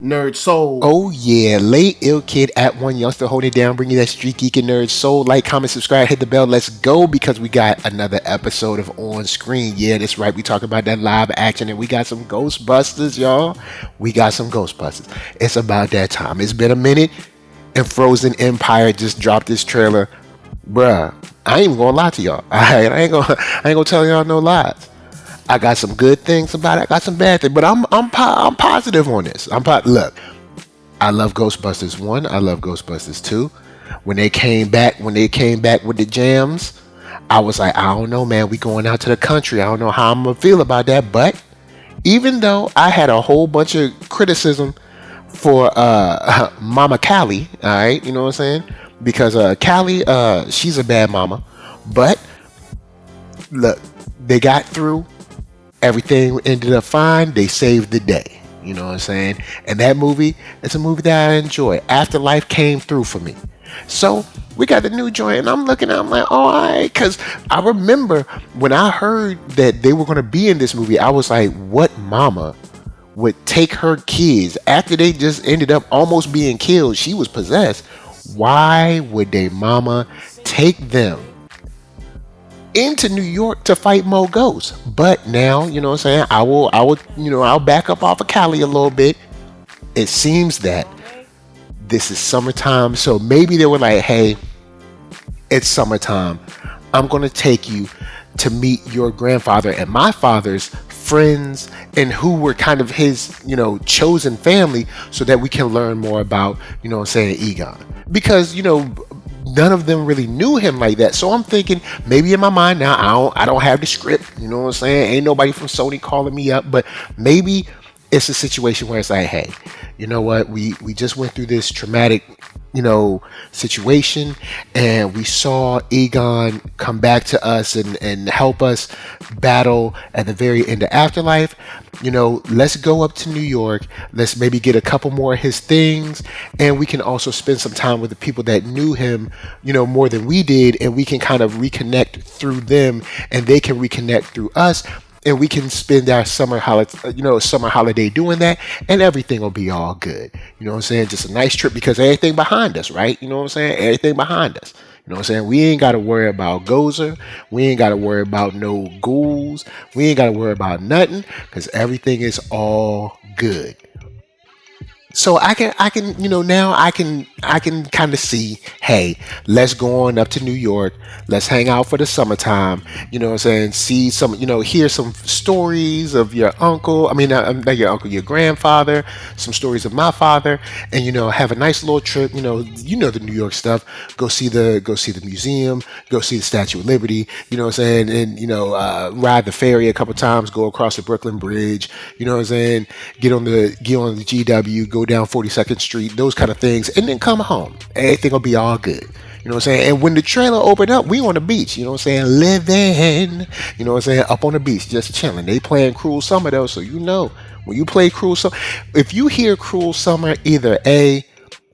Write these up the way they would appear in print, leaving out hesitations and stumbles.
Nerd Soul. Oh yeah, late ill kid at OneYoungsta holding it down, bringing you that street geek and nerd soul. Like, comment, subscribe, hit the bell. Let's go because we got another episode of On Screen. Yeah, that's right. We talking about that live action, and we got some Ghostbusters, y'all. We got some Ghostbusters. It's about that time. It's been a minute, and Frozen Empire just dropped this trailer, bruh. I ain't even gonna lie to y'all. I ain't gonna tell y'all no lies. I got some good things about it. I got some bad things, but I'm positive on this. Look, I love Ghostbusters 1. I love Ghostbusters 2. When they came back with the jams, I was like, I don't know, man. We going out to the country. I don't know how I'm gonna feel about that. But even though I had a whole bunch of criticism for Mama Callie, all right, you know what I'm saying? Because Callie, she's a bad mama. But look, they got through. Everything ended up fine. They saved the day. You know what I'm saying? And that movie, it's a movie that I enjoy. Afterlife came through for me. So we got the new joint, and I'm looking at it, I'm like, all right. Because I remember when I heard that they were going to be in this movie, I was like, what mama would take her kids after they just ended up almost being killed? She was possessed. Why would they mama take them into New York to fight more ghosts? But now, you know what I'm saying? I'll back up off of Cali a little bit. It seems that this is summertime, so maybe they were like, hey, it's summertime. I'm going to take you to meet your grandfather and my father's friends and who were kind of his, chosen family so that we can learn more about, what I'm saying, Egon. Because, none of them really knew him like that. So I'm thinking maybe in my mind now, I don't have the script, you know what I'm saying? Ain't nobody from Sony calling me up, but maybe it's a situation where it's like, hey, you know what? We just went through this traumatic, situation, and we saw Egon come back to us and help us battle at the very end of Afterlife. Let's go up to New York. Let's maybe get a couple more of his things, and we can also spend some time with the people that knew him, more than we did, and we can kind of reconnect through them, and they can reconnect through us, and we can spend our summer holiday doing that, and everything will be all good. You know what I'm saying? Just a nice trip because everything behind us, right? You know what I'm saying? Everything behind us. You know what I'm saying? We ain't got to worry about Gozer. We ain't got to worry about no ghouls. We ain't got to worry about nothing because everything is all good. So I can, now I can kind of see, hey, let's go on up to New York. Let's hang out for the summertime. You know what I'm saying? See some, hear some stories of your uncle. I mean, not your uncle, your grandfather. Some stories of my father, and have a nice little trip. The New York stuff. Go see the museum. Go see the Statue of Liberty. You know what I'm saying? And ride the ferry a couple times. Go across the Brooklyn Bridge. You know what I'm saying? Get on the GW. Go down 42nd Street, those kind of things, and then come home. Everything will be all good. You know what I'm saying? And when the trailer opened up, we on the beach, you know what I'm saying? Living, you know what I'm saying? Up on the beach, just chilling. They playing Cruel Summer though, so when you play Cruel Summer, if you hear Cruel Summer, either A,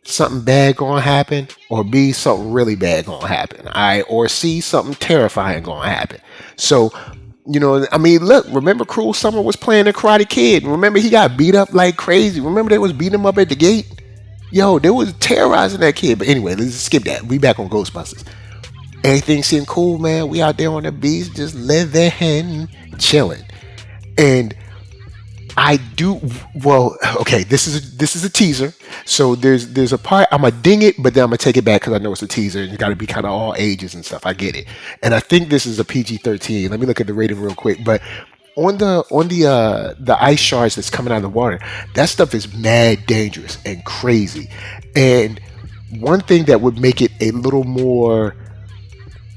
something bad gonna happen, or B, something really bad gonna happen. All right, or C, something terrifying gonna happen. So look, remember Cruel Summer was playing the Karate Kid. Remember he got beat up like crazy. Remember they was beating him up at the gate? Yo, they was terrorizing that kid. But anyway, let's skip that. We back on Ghostbusters. Everything seemed cool, man. We out there on the beach just living, chilling. And I do well. Okay, this is a teaser. So there's a part I'm gonna ding it, but then I'm gonna take it back because I know it's a teaser and it's got to be kind of all ages and stuff. I get it, and I think this is a PG-13. Let me look at the rating real quick. But on the ice shards that's coming out of the water, that stuff is mad dangerous and crazy. And one thing that would make it a little more,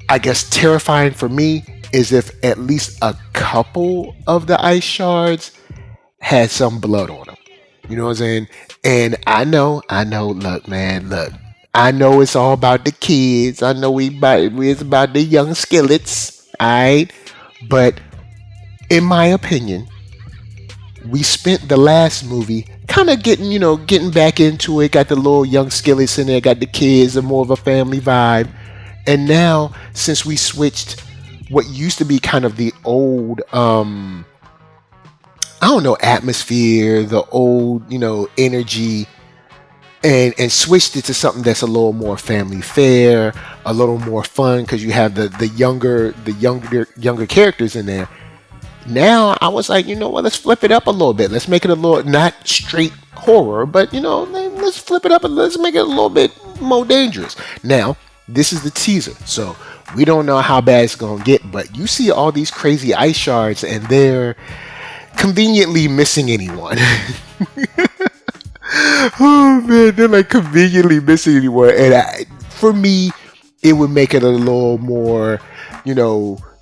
I guess, terrifying for me is if at least a couple of the ice shards had some blood on them. You know what I'm saying? And I know. Look, man, look. I know it's all about the kids. I know it's about the young skillets. Alright, but in my opinion, we spent the last movie kind of getting back into it. Got the little young skillets in there. Got the kids, and more of a family vibe. And now, since we switched what used to be kind of the old I don't know, atmosphere, the old, energy, and switched it to something that's a little more family fair, a little more fun because you have the younger characters in there. Now I was like, you know what? Let's flip it up a little bit. Let's make it a little not straight horror, but let's flip it up and let's make it a little bit more dangerous. Now this is the teaser, so we don't know how bad it's gonna get. But you see all these crazy ice shards, and they're conveniently missing anyone. Oh man, they're like conveniently missing anyone, and for me, it would make it a little more,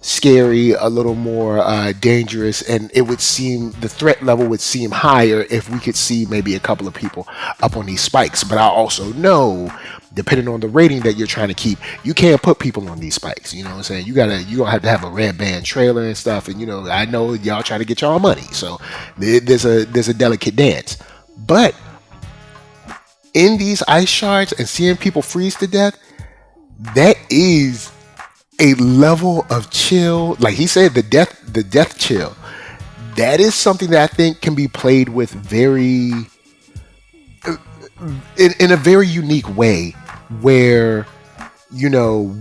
scary, a little more dangerous, and it would seem the threat level would seem higher if we could see maybe a couple of people up on these spikes. But I also know, depending on the rating that you're trying to keep, you can't put people on these spikes. You know what I'm saying? You're gonna have a red band trailer and stuff, and I know y'all try to get y'all money, so there's a delicate dance. But in these ice shards and seeing people freeze to death, that is a level of chill. Like he said, the death chill. That is something that I think can be played with very in a very unique way, where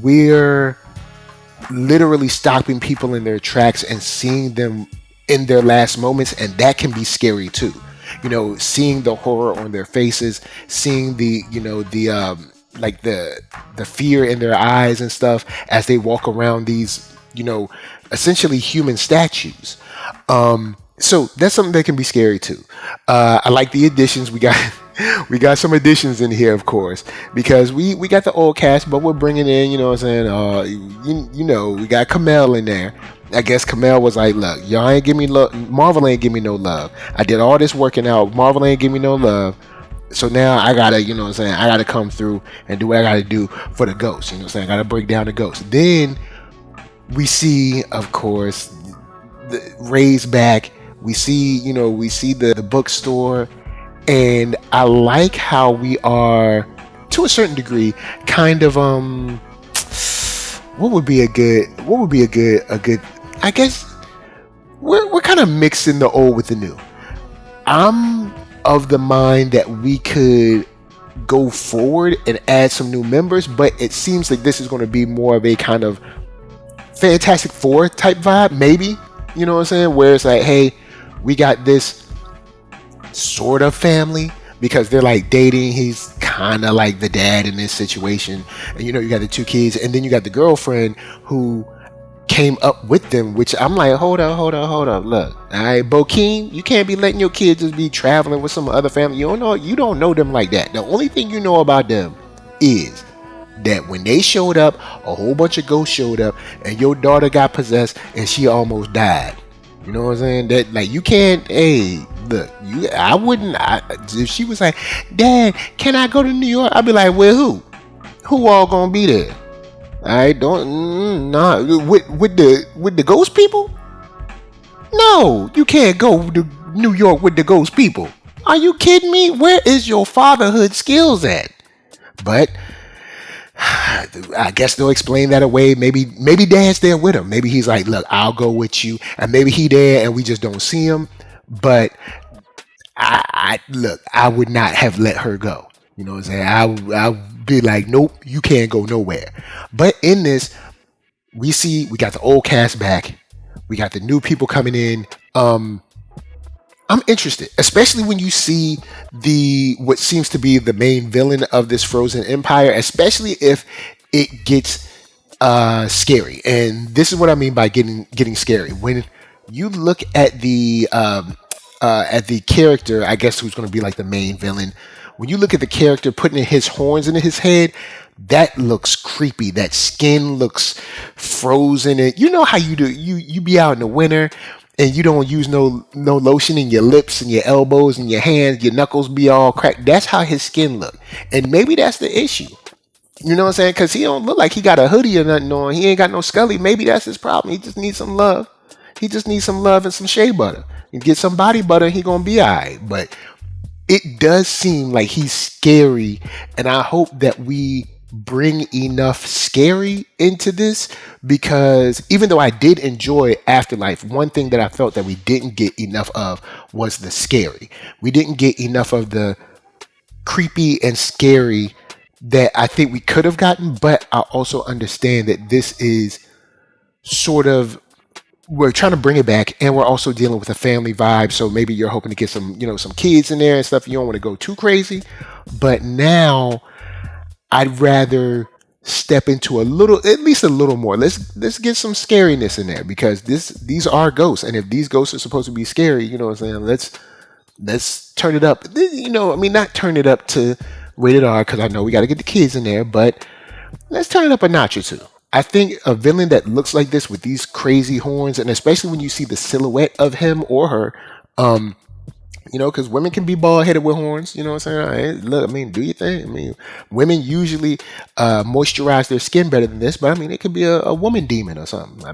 we're literally stopping people in their tracks and seeing them in their last moments, and that can be scary too. Seeing the horror on their faces, seeing the like the fear in their eyes and stuff as they walk around these essentially human statues. So that's something that can be scary too. I like the additions we got. We got some additions in here, of course, because we got the old cast, but we're bringing in, we got Kamel in there. I guess Kamel was like, look, y'all ain't give me love. Marvel ain't give me no love. I did all this working out. Marvel ain't give me no love. So now I gotta, I gotta come through and do what I gotta do for the ghost. I gotta break down the ghost. Then we see, of course, Ray's back. We see, the bookstore. And I like how we are, to a certain degree, kind of what would be a good I guess we're kind of mixing the old with the new. I'm of the mind that we could go forward and add some new members, but it seems like this is going to be more of a kind of Fantastic Four type vibe, maybe. You know what I'm saying? Where it's like, hey, we got this sort of family, because they're like dating. He's kind of like the dad in this situation, and you got the two kids, and then you got the girlfriend who came up with them, which I'm like, hold up, look, all right, Bokeem, you can't be letting your kids just be traveling with some other family. You don't know them like that. The only thing you know about them is that when they showed up, a whole bunch of ghosts showed up, and your daughter got possessed and she almost died. You know what I'm saying? That, like, you can't, hey, look, if she was like, Dad, can I go to New York? I'd be like, well, who all gonna be there? Alright, with the ghost people? No, you can't go to New York with the ghost people. Are you kidding me? Where is your fatherhood skills at? But I guess they'll explain that away. Maybe Dad's there with him. Maybe he's like, look, I'll go with you, and maybe he there and we just don't see him. But I would not have let her go. You know what I'm saying? I'd be like, nope, you can't go nowhere. But in this, we got the old cast back. We got the new people coming in. I'm interested, especially when you see what seems to be the main villain of this Frozen Empire, especially if it gets scary. And this is what I mean by getting scary. When you look at the character, I guess, who's going to be like the main villain. When you look at the character putting his horns into his head, that looks creepy. That skin looks frozen. And you know how you do. You be out in the winter and you don't use no lotion in your lips and your elbows and your hands. Your knuckles be all cracked. That's how his skin look. And maybe that's the issue. You know what I'm saying? Because he don't look like he got a hoodie or nothing on. He ain't got no scully. Maybe that's his problem. He just needs some love. He just needs some love and some shea butter. And get some body butter, he gonna be alright. But it does seem like he's scary, and I hope that we bring enough scary into this, because even though I did enjoy Afterlife, one thing that I felt that we didn't get enough of was the scary. We didn't get enough of the creepy and scary that I think we could have gotten, but I also understand that this is sort of, we're trying to bring it back, and we're also dealing with a family vibe, so maybe you're hoping to get some, some kids in there and stuff. You don't want to go too crazy, but now I'd rather step into at least a little more. Let's get some scariness in there, because these are ghosts, and if these ghosts are supposed to be scary, you know what I'm saying? Let's turn it up. Not turn it up to rated R, because I know we got to get the kids in there, but let's turn it up a notch or two. I think a villain that looks like this with these crazy horns, and especially when you see the silhouette of him or her, because women can be bald headed with horns. You know what I'm saying? Look, do your thing. Women usually moisturize their skin better than this, but it could be a woman demon or something.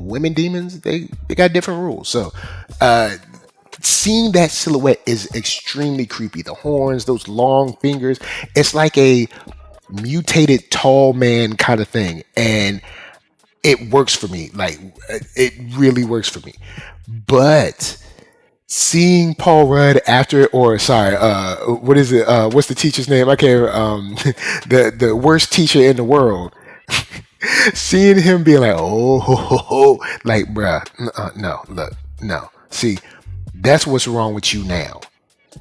Women demons, they got different rules. So, seeing that silhouette is extremely creepy. The horns, those long fingers, it's like a mutated tall man kind of thing, and it works for me. Like, it really works for me. But seeing Paul Rudd what is it? What's the teacher's name? I can't. The worst teacher in the world. Seeing him be like, like, bruh, no, look, no. See, that's what's wrong with you now.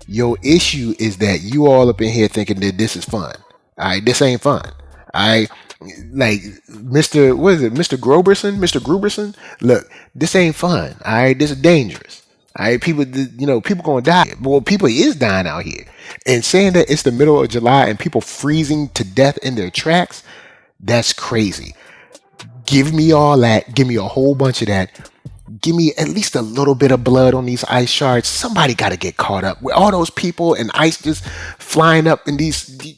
Your issue is that you all up in here thinking that this is fun. All right, this ain't fun. Like Mr. What is it, Mr. Gruberson? Look, this ain't fun. All right, this is dangerous. All right, people gonna die. Well, people is dying out here, and saying that it's the middle of July and people freezing to death in their tracks, that's crazy. Give me all that. Give me a whole bunch of that. Give me at least a little bit of blood on these ice shards. Somebody got to get caught up with all those people and ice just flying up in these.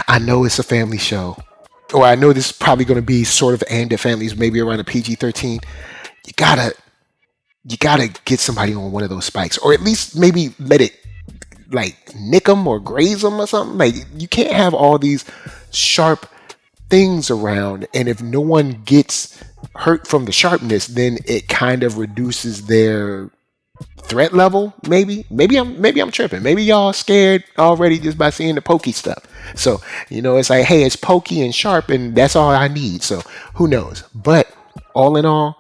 I know it's a family show, or I know this is probably going to be sort of aimed at families, maybe around a PG-13. You gotta get somebody on one of those spikes, or at least maybe let it like nick them or graze them or something. Like, you can't have all these sharp things around, and if no one gets hurt from the sharpness, then it kind of reduces their threat level. Maybe I'm tripping. Maybe y'all scared already just by seeing the pokey stuff. So, it's like, hey, it's pokey and sharp, and that's all I need. So who knows? But all in all,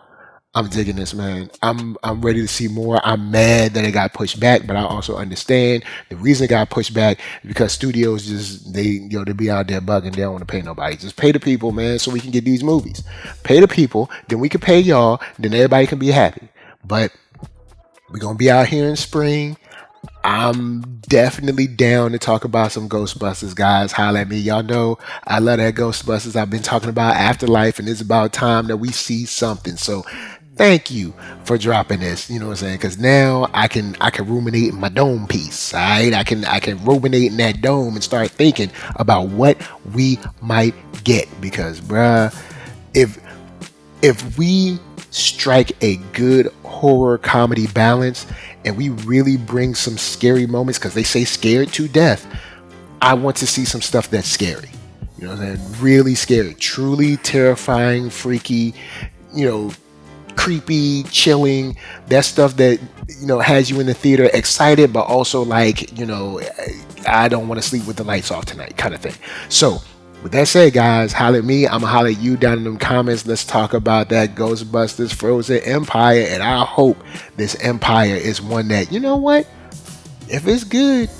I'm digging this, man. I'm ready to see more. I'm mad that it got pushed back, but I also understand the reason it got pushed back is because studios they be out there bugging. They don't want to pay nobody. Just pay the people, man, so we can get these movies. Pay the people, then we can pay y'all, then everybody can be happy. But we're gonna be out here in spring. I'm definitely down to talk about some Ghostbusters, guys. Holla at me. Y'all know I love that Ghostbusters. I've been talking about Afterlife, and it's about time that we see something. So thank you for dropping this. You know what I'm saying? Because now I can ruminate in my dome piece. All right, I can ruminate in that dome and start thinking about what we might get. Because, bruh, if we strike a good horror comedy balance and we really bring some scary moments, because they say scared to death, I want to see some stuff that's scary. You know what I'm saying? Really scary, truly terrifying, freaky, creepy, chilling. That stuff that has you in the theater excited, but also like, I don't want to sleep with the lights off tonight kind of thing. So with that said, guys, holla at me. I'm gonna holla at you down in them comments. Let's talk about that Ghostbusters Frozen Empire, and I hope this Empire is one that, you know what, if it's good,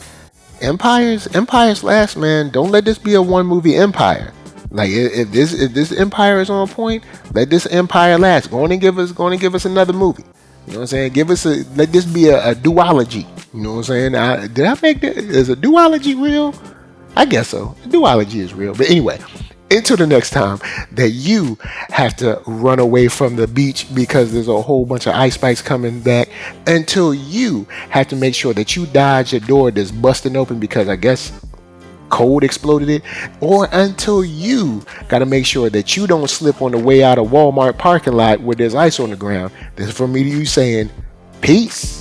empires last, man. Don't let this be a one movie empire. Like, if this empire is on point, let this empire last. Go on and give us another movie. You know what I'm saying? Let this be a duology. You know what I'm saying? Did I make that? Is a duology real? I guess so. Duology is real. But anyway, until the next time that you have to run away from the beach because there's a whole bunch of ice spikes coming back, until you have to make sure that you dodge a door that's busting open because I guess cold exploded it, or until you got to make sure that you don't slip on the way out of Walmart parking lot where there's ice on the ground. This is from me to you saying, peace.